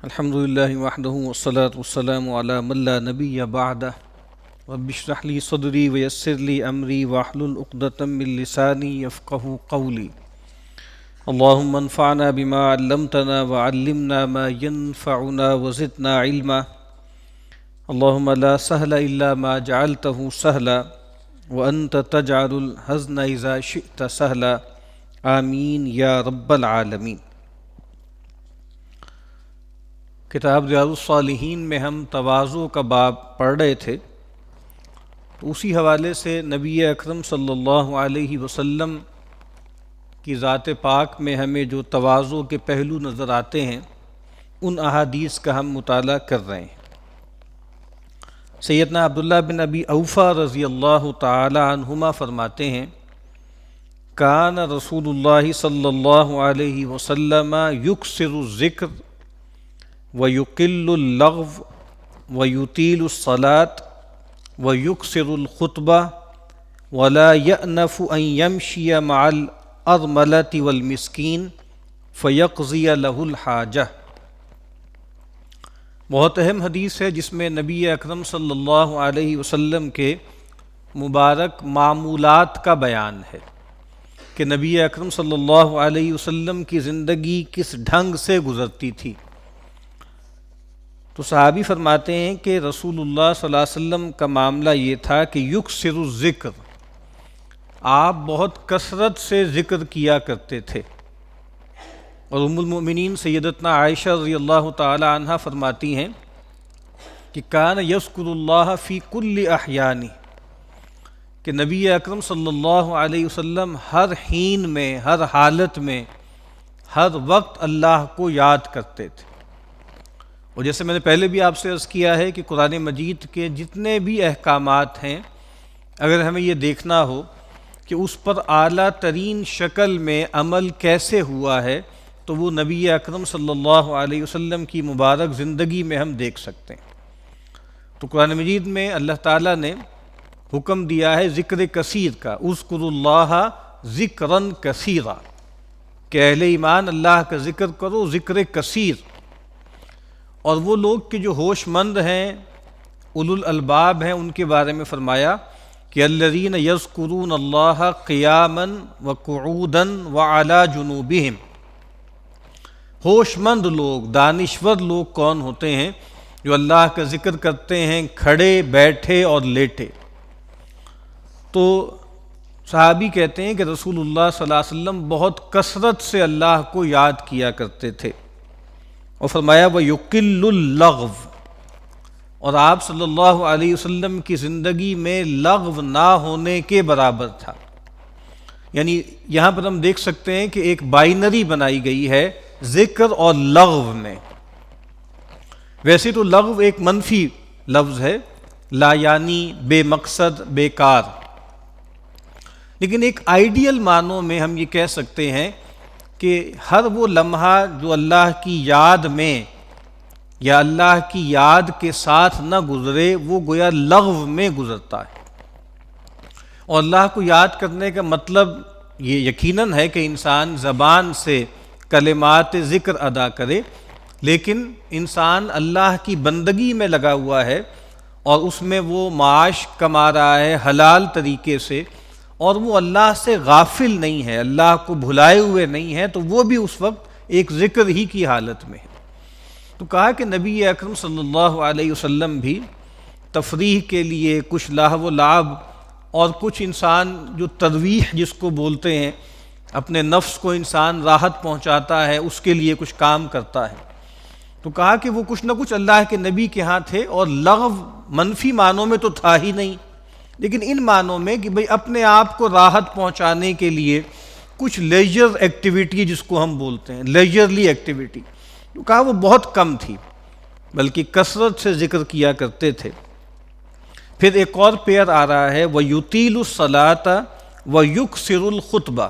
الحمد للہ وحدہ والصلاة والسلام علی من لا نبی بعدہ رب اشرح لی صدری ویسر لی امری واحلل عقدۃ من لسانی یفقہوا قولی اللہم انفعنا بما علمتنا وعلمنا ما ينفعنا وزدنا علما اللہم لا سہل الا ما جعلتہ سہلا وانت تجعل الحزن اذا شئت سہلا آمین یا رب العالمین۔ کتاب ریاض الصالحین میں ہم تواضع کا باب پڑھ رہے تھے، تو اسی حوالے سے نبی اکرم صلی اللہ علیہ وسلم کی ذات پاک میں ہمیں جو تواضع کے پہلو نظر آتے ہیں ان احادیث کا ہم مطالعہ کر رہے ہیں۔ سیدنا عبداللہ بن ابی اوفیٰ رضی اللہ تعالی عنہما فرماتے ہیں، کان رسول اللہ صلی اللہ علیہ وسلم یکثر الذکر وَيُقِلُّ اللَّغْوَ وَيُطِيلُ الصَّلَاةَ وَيُكْثِرُ الْخُطْبَةَ وَلَا يَأْنَفُ أَن يَمْشِيَ مَعَ الْأَرْمَلَةِ وَالْمِسْكِينِ فَيَقْضِيَ لَهُ الْحَاجَةَ۔ بہت اہم حدیث ہے جس میں نبی اکرم صلی اللہ علیہ وسلم کے مبارک معمولات کا بیان ہے کہ نبی اکرم صلی اللہ علیہ وسلم کی زندگی کس ڈھنگ سے گزرتی تھی۔ تو صحابی فرماتے ہیں کہ رسول اللہ صلی اللہ علیہ وسلم کا معاملہ یہ تھا کہ یکثر الذکر، آپ بہت کثرت سے ذکر کیا کرتے تھے۔ اور ام المؤمنین سیدتنا عائشہ رضی اللہ تعالی عنہا فرماتی ہیں کہ کان یذکر اللہ فی کل احیانہ، کہ نبی اکرم صلی اللہ علیہ وسلم ہر حین میں، ہر حالت میں، ہر وقت اللہ کو یاد کرتے تھے۔ اور جیسے میں نے پہلے بھی آپ سے عرض کیا ہے کہ قرآن مجید کے جتنے بھی احکامات ہیں، اگر ہمیں یہ دیکھنا ہو کہ اس پر اعلیٰ ترین شکل میں عمل کیسے ہوا ہے تو وہ نبی اکرم صلی اللہ علیہ وسلم کی مبارک زندگی میں ہم دیکھ سکتے ہیں۔ تو قرآن مجید میں اللہ تعالیٰ نے حکم دیا ہے ذکر کثیر کا، اذکروا اللہ ذکرا کثیرا، کہ اہل ایمان اللہ کا ذکر کرو ذکر کثیر۔ اور وہ لوگ کہ جو ہوش مند ہیں، اولو الالباب ہیں، ان کے بارے میں فرمایا کہ الذین یذکرون اللہ قیاما وقعودا وعلی جنوبہم۔ ہوش مند لوگ، دانشور لوگ کون ہوتے ہیں؟ جو اللہ کا ذکر کرتے ہیں کھڑے، بیٹھے اور لیٹے۔ تو صحابی کہتے ہیں کہ رسول اللہ صلی اللہ علیہ وسلم بہت کثرت سے اللہ کو یاد کیا کرتے تھے، اور فرمایا وَيُقِلُّ اللَّغْوَ، اور آپ صلی اللہ علیہ وسلم کی زندگی میں لغو نہ ہونے کے برابر تھا۔ یعنی یہاں پر ہم دیکھ سکتے ہیں کہ ایک بائنری بنائی گئی ہے ذکر اور لغو میں۔ ویسے تو لغو ایک منفی لفظ ہے، لا یعنی، بے مقصد، بیکار، لیکن ایک آئیڈیل معنوں میں ہم یہ کہہ سکتے ہیں کہ ہر وہ لمحہ جو اللہ کی یاد میں یا اللہ کی یاد کے ساتھ نہ گزرے وہ گویا لغو میں گزرتا ہے۔ اور اللہ کو یاد کرنے کا مطلب یہ یقیناً ہے کہ انسان زبان سے کلمات ذکر ادا کرے، لیکن انسان اللہ کی بندگی میں لگا ہوا ہے اور اس میں وہ معاش کما رہا ہے حلال طریقے سے، اور وہ اللہ سے غافل نہیں ہے، اللہ کو بھلائے ہوئے نہیں ہے، تو وہ بھی اس وقت ایک ذکر ہی کی حالت میں ہے۔ تو کہا کہ نبی اکرم صلی اللہ علیہ وسلم بھی تفریح کے لیے کچھ لہو و لعب اور کچھ انسان جو ترویح جس کو بولتے ہیں، اپنے نفس کو انسان راحت پہنچاتا ہے، اس کے لیے کچھ کام کرتا ہے۔ تو کہا کہ وہ کچھ نہ کچھ اللہ کے نبی کے ہاں تھے، اور لغو منفی معنوں میں تو تھا ہی نہیں، لیکن ان معنوں میں کہ بھئی اپنے آپ کو راحت پہنچانے کے لیے کچھ لیجر ایکٹیویٹی جس کو ہم بولتے ہیں، لیجرلی ایکٹیویٹی، تو کہا وہ بہت کم تھی، بلکہ کثرت سے ذکر کیا کرتے تھے۔ پھر ایک اور پیئر آ رہا ہے وَيُطِيلُ الصَّلَاةَ وَيُكْثِرُ الْخُطْبَةَ،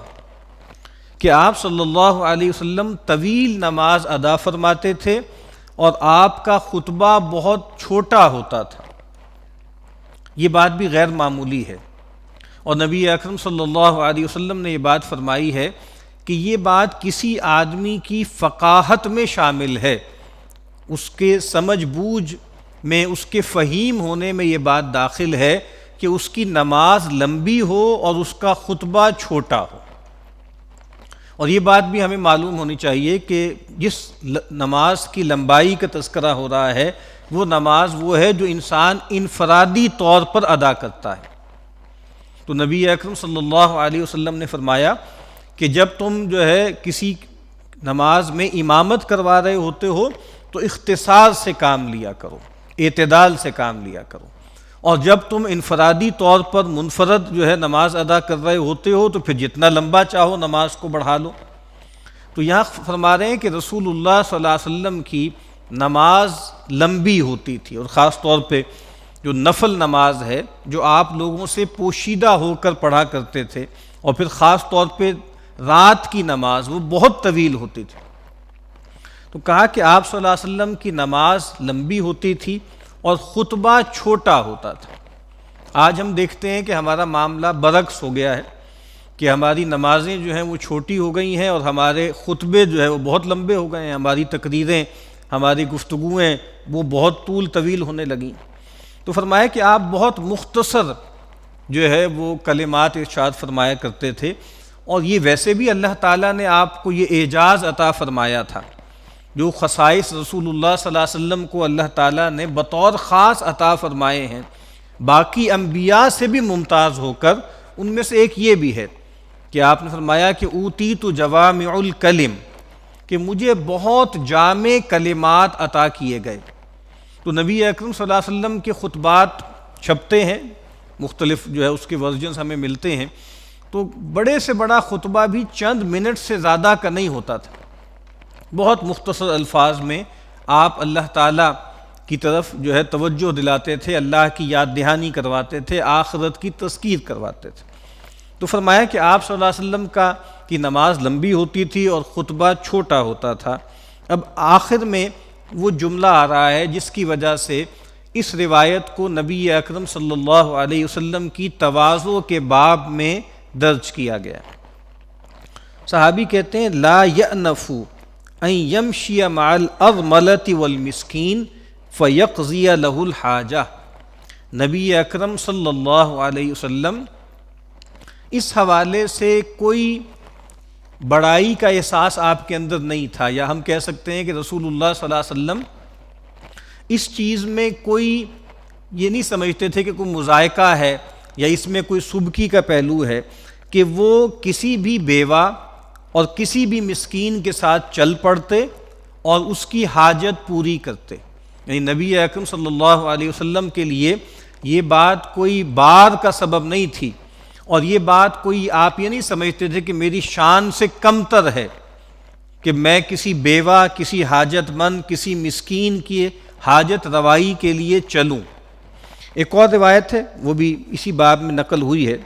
کہ آپ صلی اللہ علیہ وسلم طویل نماز ادا فرماتے تھے اور آپ کا خطبہ بہت چھوٹا ہوتا تھا۔ یہ بات بھی غیر معمولی ہے، اور نبی اکرم صلی اللہ علیہ وسلم نے یہ بات فرمائی ہے کہ یہ بات کسی آدمی کی فقاہت میں شامل ہے اس کے سمجھ بوجھ میں، اس کے فہیم ہونے میں یہ بات داخل ہے کہ اس کی نماز لمبی ہو اور اس کا خطبہ چھوٹا ہو۔ اور یہ بات بھی ہمیں معلوم ہونی چاہیے کہ جس نماز کی لمبائی کا تذکرہ ہو رہا ہے وہ نماز وہ ہے جو انسان انفرادی طور پر ادا کرتا ہے۔ تو نبی اکرم صلی اللہ علیہ وسلم نے فرمایا کہ جب تم جو ہے کسی نماز میں امامت کروا رہے ہوتے ہو تو اختصار سے کام لیا کرو، اعتدال سے کام لیا کرو، اور جب تم انفرادی طور پر منفرد جو ہے نماز ادا کر رہے ہوتے ہو تو پھر جتنا لمبا چاہو نماز کو بڑھا لو۔ تو یہاں فرما رہے ہیں کہ رسول اللہ صلی اللہ علیہ وسلم کی نماز لمبی ہوتی تھی، اور خاص طور پہ جو نفل نماز ہے جو آپ لوگوں سے پوشیدہ ہو کر پڑھا کرتے تھے، اور پھر خاص طور پہ رات کی نماز وہ بہت طویل ہوتی تھی۔ تو کہا کہ آپ صلی اللہ علیہ وسلم کی نماز لمبی ہوتی تھی اور خطبہ چھوٹا ہوتا تھا۔ آج ہم دیکھتے ہیں کہ ہمارا معاملہ برعکس ہو گیا ہے کہ ہماری نمازیں جو ہیں وہ چھوٹی ہو گئی ہیں اور ہمارے خطبے جو ہے وہ بہت لمبے ہو گئے ہیں، ہماری تقریریں، ہماری گفتگویں وہ بہت طویل ہونے لگیں۔ تو فرمایا کہ آپ بہت مختصر جو ہے وہ کلمات ارشاد فرمایا کرتے تھے، اور یہ ویسے بھی اللہ تعالیٰ نے آپ کو یہ اعجاز عطا فرمایا تھا، جو خصائص رسول اللہ صلی اللہ علیہ وسلم کو اللہ تعالیٰ نے بطور خاص عطا فرمائے ہیں، باقی انبیاء سے بھی ممتاز ہو کر۔ ان میں سے ایک یہ بھی ہے کہ آپ نے فرمایا کہ اوتیت جوامع الکلم، کہ مجھے بہت جامع کلمات عطا کیے گئے۔ تو نبی اکرم صلی اللہ علیہ وسلم کے خطبات چھپتے ہیں، مختلف جو ہے اس کے ورژنز ہمیں ملتے ہیں، تو بڑے سے بڑا خطبہ بھی چند منٹ سے زیادہ کا نہیں ہوتا تھا، بہت مختصر الفاظ میں آپ اللہ تعالیٰ کی طرف جو ہے توجہ دلاتے تھے، اللہ کی یاد دہانی کرواتے تھے، آخرت کی تذکیر کرواتے تھے۔ تو فرمایا کہ آپ صلی اللہ علیہ وسلم کی نماز لمبی ہوتی تھی اور خطبہ چھوٹا ہوتا تھا۔ اب آخر میں وہ جملہ آ رہا ہے جس کی وجہ سے اس روایت کو نبی اکرم صلی اللہ علیہ وسلم کی تواضع کے باب میں درج کیا گیا۔ صحابی کہتے ہیں لا یأنف ان یمشی مع الارملۃ والمسکین فیقضی لہ الحاجہ۔ نبی اکرم صلی اللہ علیہ وسلم اس حوالے سے کوئی بڑائی کا احساس آپ کے اندر نہیں تھا، یا ہم کہہ سکتے ہیں کہ رسول اللہ صلی اللہ علیہ وسلم اس چیز میں کوئی یہ نہیں سمجھتے تھے کہ کوئی مذائقہ ہے یا اس میں کوئی سبکی کا پہلو ہے کہ وہ کسی بھی بیوہ اور کسی بھی مسکین کے ساتھ چل پڑتے اور اس کی حاجت پوری کرتے۔ یعنی نبی اکرم صلی اللہ علیہ وسلم کے لیے یہ بات کوئی بار کا سبب نہیں تھی، اور یہ بات کوئی آپ یہ نہیں سمجھتے تھے کہ میری شان سے کمتر ہے کہ میں کسی بیوہ، کسی حاجت مند، کسی مسکین کی حاجت روائی کے لیے چلوں۔ ایک اور روایت ہے وہ بھی اسی باب میں نقل ہوئی ہے،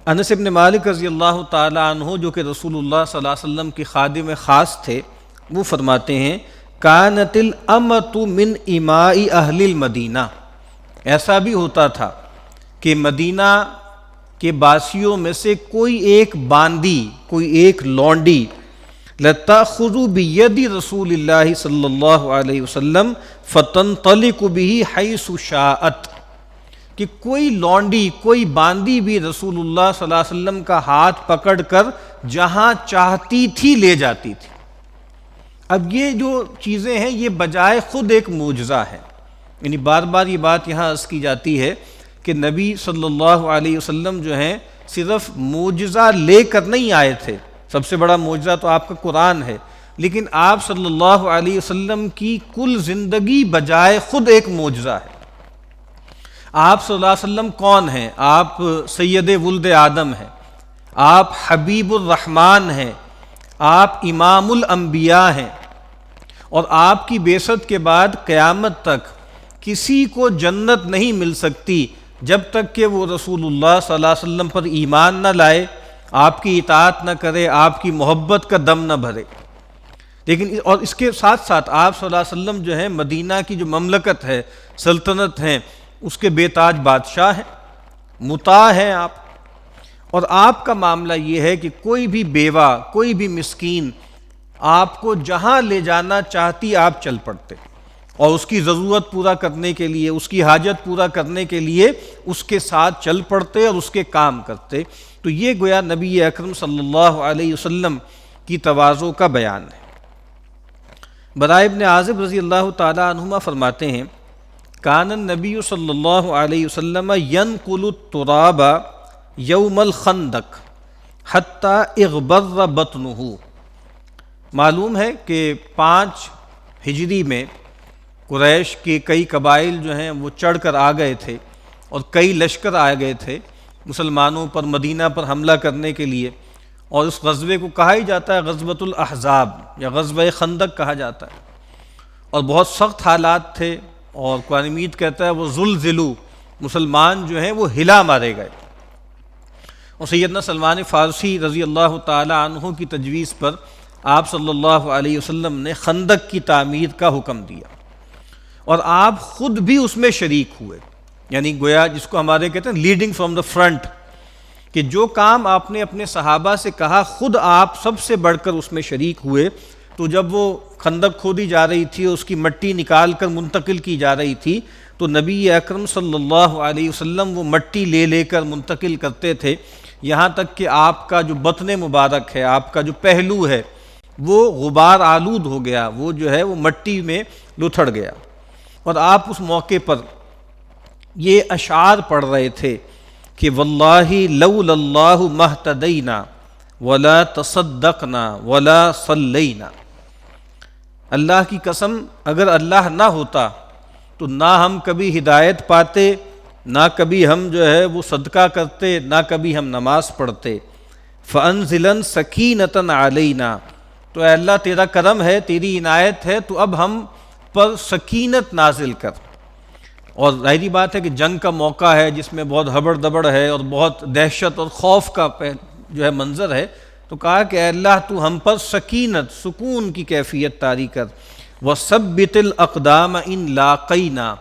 انس بن مالک رضی اللہ تعالی عنہ جو کہ رسول اللہ صلی اللہ علیہ وسلم کے خادم خاص تھے، وہ فرماتے ہیں کانت الامۃ من اماء اہل المدینہ، ایسا بھی ہوتا تھا کہ مدینہ کے باسیوں میں سے کوئی ایک باندی، کوئی ایک لونڈی لتأخذ بید رسول اللہ صلی اللہ علیہ وسلم فتنطلق به حیث شاءت، کہ کوئی لونڈی، کوئی باندی بھی رسول اللہ صلی اللہ علیہ وسلم کا ہاتھ پکڑ کر جہاں چاہتی تھی لے جاتی تھی۔ اب یہ جو چیزیں ہیں یہ بجائے خود ایک معجزہ ہے، یعنی بار بار یہ بات یہاں عرض کی جاتی ہے کہ نبی صلی اللہ علیہ وسلم جو ہیں صرف معجزہ لے کر نہیں آئے تھے، سب سے بڑا معجزہ تو آپ کا قرآن ہے، لیکن آپ صلی اللہ علیہ وسلم کی کل زندگی بجائے خود ایک معجزہ ہے۔ آپ صلی اللہ علیہ وسلم کون ہیں؟ آپ سید ولد آدم ہیں، آپ حبیب الرحمن ہیں، آپ امام الانبیاء ہیں، اور آپ کی بعثت کے بعد قیامت تک کسی کو جنت نہیں مل سکتی جب تک کہ وہ رسول اللہ صلی اللہ علیہ وسلم پر ایمان نہ لائے، آپ کی اطاعت نہ کرے، آپ کی محبت کا دم نہ بھرے۔ لیکن اور اس کے ساتھ ساتھ آپ صلی اللہ علیہ وسلم جو ہیں مدینہ کی جو مملکت ہے، سلطنت ہیں، اس کے بے تاج بادشاہ ہیں، مطاع ہیں آپ، اور آپ کا معاملہ یہ ہے کہ کوئی بھی بیوہ، کوئی بھی مسکین آپ کو جہاں لے جانا چاہتی آپ چل پڑتے، اور اس کی ضرورت پورا کرنے کے لیے، اس کی حاجت پورا کرنے کے لیے اس کے ساتھ چل پڑتے اور اس کے کام کرتے۔ تو یہ گویا نبی اکرم صلی اللہ علیہ وسلم کی تواضع کا بیان ہے۔ براء ابن عازب رضی اللہ تعالی عنہما فرماتے ہیں، کان النبی صلی اللہ علیہ وسلم ینقل التراب یوم الخندق حتی اغبر بطنہ۔ معلوم ہے کہ 5 ہجری میں قریش کے کئی قبائل جو ہیں وہ چڑھ کر آ گئے تھے، اور کئی لشکر آ گئے تھے مسلمانوں پر مدینہ پر حملہ کرنے کے لیے، اور اس غزوے کو کہا ہی جاتا ہے غزوۃ الاحزاب یا غزوہ خندق کہا جاتا ہے، اور بہت سخت حالات تھے، اور قرآن مجید کہتا ہے وہ زلزلوا، مسلمان جو ہیں وہ ہلا مارے گئے۔ اور سیدنا سلمان فارسی رضی اللہ تعالی عنہ کی تجویز پر آپ صلی اللہ علیہ وسلم نے خندق کی تعمیر کا حکم دیا، اور آپ خود بھی اس میں شریک ہوئے، یعنی گویا جس کو ہمارے کہتے ہیں لیڈنگ فرام دا فرنٹ، کہ جو کام آپ نے اپنے صحابہ سے کہا خود آپ سب سے بڑھ کر اس میں شریک ہوئے۔ تو جب وہ خندق کھودی جا رہی تھی، اس کی مٹی نکال کر منتقل کی جا رہی تھی، تو نبی اکرم صلی اللہ علیہ وسلم وہ مٹی لے لے کر منتقل کرتے تھے، یہاں تک کہ آپ کا جو بطن مبارک ہے، آپ کا جو پہلو ہے، وہ غبار آلود ہو گیا، وہ جو ہے وہ مٹی میں لتھڑ گیا۔ اور آپ اس موقع پر یہ اشعار پڑھ رہے تھے کہ واللہ لولا اللہ مہتدینا ولا تصدقنا ولا صلینا، اللہ کی قسم اگر اللہ نہ ہوتا تو نہ ہم کبھی ہدایت پاتے، نہ کبھی ہم جو ہے وہ صدقہ کرتے، نہ کبھی ہم نماز پڑھتے۔ فانزلن سکینۃ علینا، تو اے اللہ تیرا کرم ہے، تیری عنایت ہے، تو اب ہم پر سکینت نازل کر۔ اور ظاہری بات ہے کہ جنگ کا موقع ہے جس میں بہت ہبڑ دبڑ ہے اور بہت دہشت اور خوف کا جو ہے منظر ہے، تو کہا کہ اے اللہ تو ہم پر سکینت، سکون کی کیفیت طاری کر۔ وَثَبِّتِ الْأَقْدَامَ إِن لَاقَيْنَا،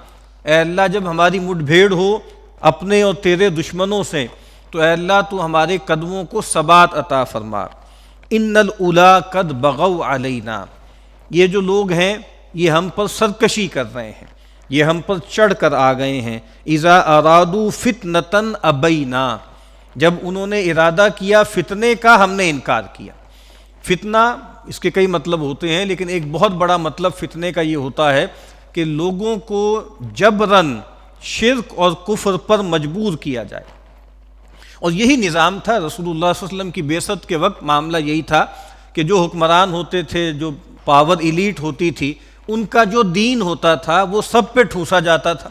اے اللہ جب ہماری مٹ بھیڑ ہو اپنے اور تیرے دشمنوں سے، تو اے اللہ تو ہمارے قدموں کو ثبات عطا فرما۔ إِنَّ الْأُولَىٰ قَدْ بَغَوْا عَلَيْنَا، یہ جو لوگ ہیں یہ ہم پر سرکشی کر رہے ہیں، یہ ہم پر چڑھ کر آ گئے ہیں۔ اذا ارادوا فتنة ابینا، جب انہوں نے ارادہ کیا فتنے کا ہم نے انکار کیا۔ فتنہ اس کے کئی مطلب ہوتے ہیں، لیکن ایک بہت بڑا مطلب فتنے کا یہ ہوتا ہے کہ لوگوں کو جبراً شرک اور کفر پر مجبور کیا جائے، اور یہی نظام تھا رسول اللہ صلی اللہ علیہ وسلم کی بعثت کے وقت۔ معاملہ یہی تھا کہ جو حکمران ہوتے تھے، جو پاور ایلیٹ ہوتی تھی، ان کا جو دین ہوتا تھا وہ سب پہ ٹھوسا جاتا تھا،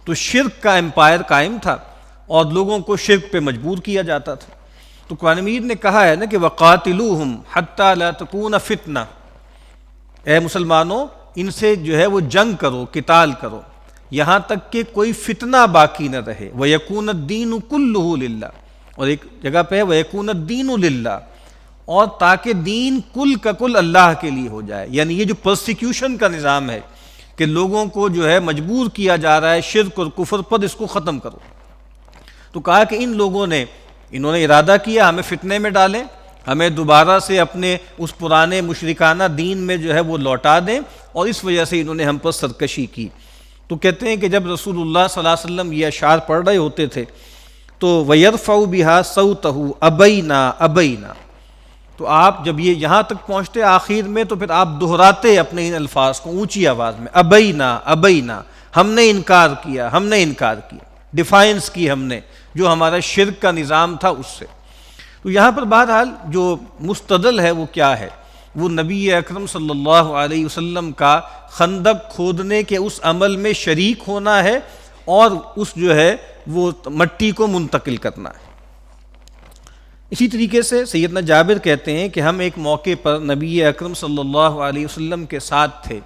تو شرک کا امپائر قائم تھا اور لوگوں کو شرک پہ مجبور کیا جاتا تھا۔ تو قرآن مجید نے کہا ہے نا کہ وَقَاتِلُوهُمْ حَتَّى لَا تَكُونَ فِتْنَةٌ، اے مسلمانوں ان سے جو ہے وہ جنگ کرو، قتال کرو، یہاں تک کہ کوئی فتنہ باقی نہ رہے۔ وَيَكُونَ الدِّينُ كُلُّهُ لِلَّهِ، اور ایک جگہ پہ ہے وَيَكُونَ الدِّينُ لِلَّهِ، اور تاکہ دین کل کا کل اللہ کے لیے ہو جائے۔ یعنی یہ جو پرسیکیوشن کا نظام ہے کہ لوگوں کو جو ہے مجبور کیا جا رہا ہے شرک اور کفر پر، اس کو ختم کرو۔ تو کہا کہ انہوں نے ارادہ کیا ہمیں فتنے میں ڈالیں، ہمیں دوبارہ سے اپنے اس پرانے مشرکانہ دین میں جو ہے وہ لوٹا دیں، اور اس وجہ سے انہوں نے ہم پر سرکشی کی۔ تو کہتے ہیں کہ جب رسول اللہ صلی اللہ علیہ وسلم یہ اشعار پڑھ رہے ہوتے تھے تو وَيَرْفَعُ بِهَا صَوْتَهُ أَبَيْنَا أَبَيْنَا، تو آپ جب یہ یہاں تک پہنچتے آخر میں تو پھر آپ دہراتے اپنے ان الفاظ کو اونچی آواز میں، ابینا ابینا، ہم نے انکار کیا، ہم نے انکار کیا، ڈیفائنس کی ہم نے جو ہمارا شرک کا نظام تھا اس سے۔ تو یہاں پر بہرحال جو مستدل ہے وہ کیا ہے؟ وہ نبی اکرم صلی اللہ علیہ وسلم کا خندق کھودنے کے اس عمل میں شریک ہونا ہے، اور اس جو ہے وہ مٹی کو منتقل کرنا ہے۔ اسی طریقے سے سیدنا جابر کہتے ہیں کہ ہم ایک موقع پر نبی اکرم صلی اللہ علیہ وسلم کے ساتھ تھے،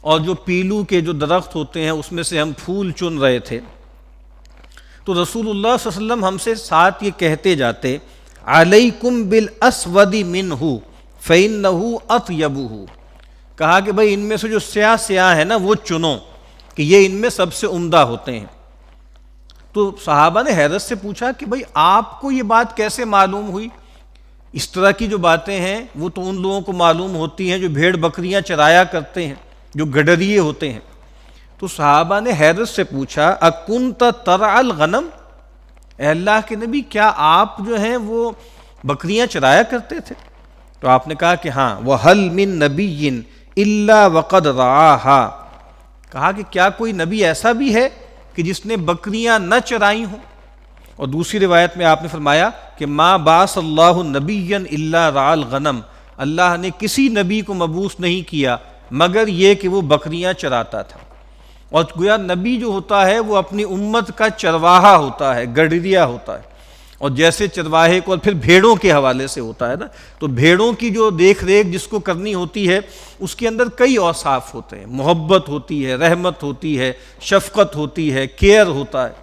اور جو پیلو کے جو درخت ہوتے ہیں اس میں سے ہم پھول چن رہے تھے، تو رسول اللہ صلی اللہ علیہ وسلم ہم سے ساتھ یہ کہتے جاتے علیکم بالاسود منہ فإنہ اطیبہ، کہا کہ بھائی ان میں سے جو سیاہ سیاہ ہے نا وہ چنو، کہ یہ ان میں سب سے عمدہ ہوتے ہیں۔ تو صحابہ نے حیرت سے پوچھا کہ بھائی آپ کو یہ بات کیسے معلوم ہوئی؟ اس طرح کی جو باتیں ہیں وہ تو ان لوگوں کو معلوم ہوتی ہیں جو بھیڑ بکریاں چرایا کرتے ہیں، جو گڈریے ہوتے ہیں۔ تو صحابہ نے حیرت سے پوچھا اکنت ترعى الغنم، اے اللہ کے نبی کیا آپ جو ہیں وہ بکریاں چرایا کرتے تھے؟ تو آپ نے کہا کہ ہاں، وَهَلْ مِن نَبِيٍّ إِلَّا وَقَدْ رَعَاهَا، کہا کہ کیا کوئی نبی ایسا بھی ہے کہ جس نے بکریاں نہ چرائی ہوں؟ اور دوسری روایت میں آپ نے فرمایا کہ ما بعث اللہ نبیا الا رعى الغنم، اللہ نے کسی نبی کو مبعوث نہیں کیا مگر یہ کہ وہ بکریاں چراتا تھا۔ اور گویا نبی جو ہوتا ہے وہ اپنی امت کا چرواہا ہوتا ہے، گڈریا ہوتا ہے، اور جیسے چرواہے کو اور پھر بھیڑوں کے حوالے سے ہوتا ہے نا، تو بھیڑوں کی جو دیکھ ریکھ جس کو کرنی ہوتی ہے اس کے اندر کئی اوصاف ہوتے ہیں، محبت ہوتی ہے، رحمت ہوتی ہے، شفقت ہوتی ہے، کیئر ہوتا ہے،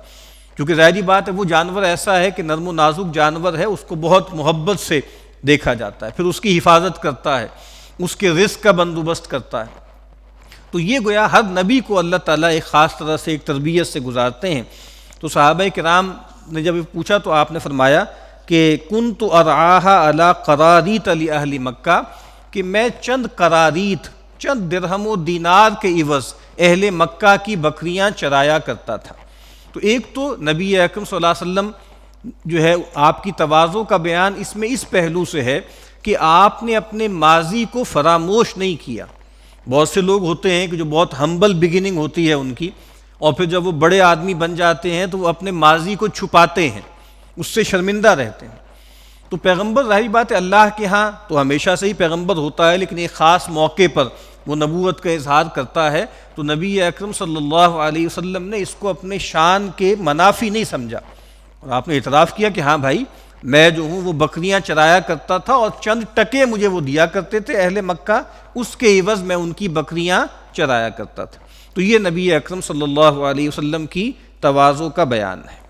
کیونکہ ظاہری بات ہے وہ جانور ایسا ہے کہ نرم و نازک جانور ہے، اس کو بہت محبت سے دیکھا جاتا ہے، پھر اس کی حفاظت کرتا ہے، اس کے رزق کا بندوبست کرتا ہے۔ تو یہ گویا ہر نبی کو اللہ تعالیٰ ایک خاص طرح سے ایک تربیت سے گزارتے ہیں۔ تو صحابہ کرام نے جب پوچھا تو آپ نے فرمایا کہ کنت ارعاها علی قراریط لأہل مکہ، کہ میں چند قراریط، چند درہم و دینار کے عوض اہل مکہ کی بکریاں چرایا کرتا تھا۔ تو ایک تو نبی اکرم صلی اللہ علیہ وسلم جو ہے آپ کی تواضع کا بیان اس میں اس پہلو سے ہے کہ آپ نے اپنے ماضی کو فراموش نہیں کیا۔ بہت سے لوگ ہوتے ہیں کہ جو بہت ہمبل بگننگ ہوتی ہے ان کی، اور پھر جب وہ بڑے آدمی بن جاتے ہیں تو وہ اپنے ماضی کو چھپاتے ہیں، اس سے شرمندہ رہتے ہیں۔ تو پیغمبر ظاہری بات ہے اللہ کے ہاں تو ہمیشہ سے ہی پیغمبر ہوتا ہے، لیکن ایک خاص موقع پر وہ نبوت کا اظہار کرتا ہے، تو نبی اکرم صلی اللہ علیہ وسلم نے اس کو اپنے شان کے منافی نہیں سمجھا، اور آپ نے اعتراف کیا کہ ہاں بھائی میں جو ہوں وہ بکریاں چرایا کرتا تھا اور چند ٹکے مجھے وہ دیا کرتے تھے اہل مکہ، اس کے عوض میں ان کی بکریاں چرایا کرتا تھا۔ تو یہ نبی اکرم صلی اللہ علیہ وسلم کی تواضع کا بیان ہے۔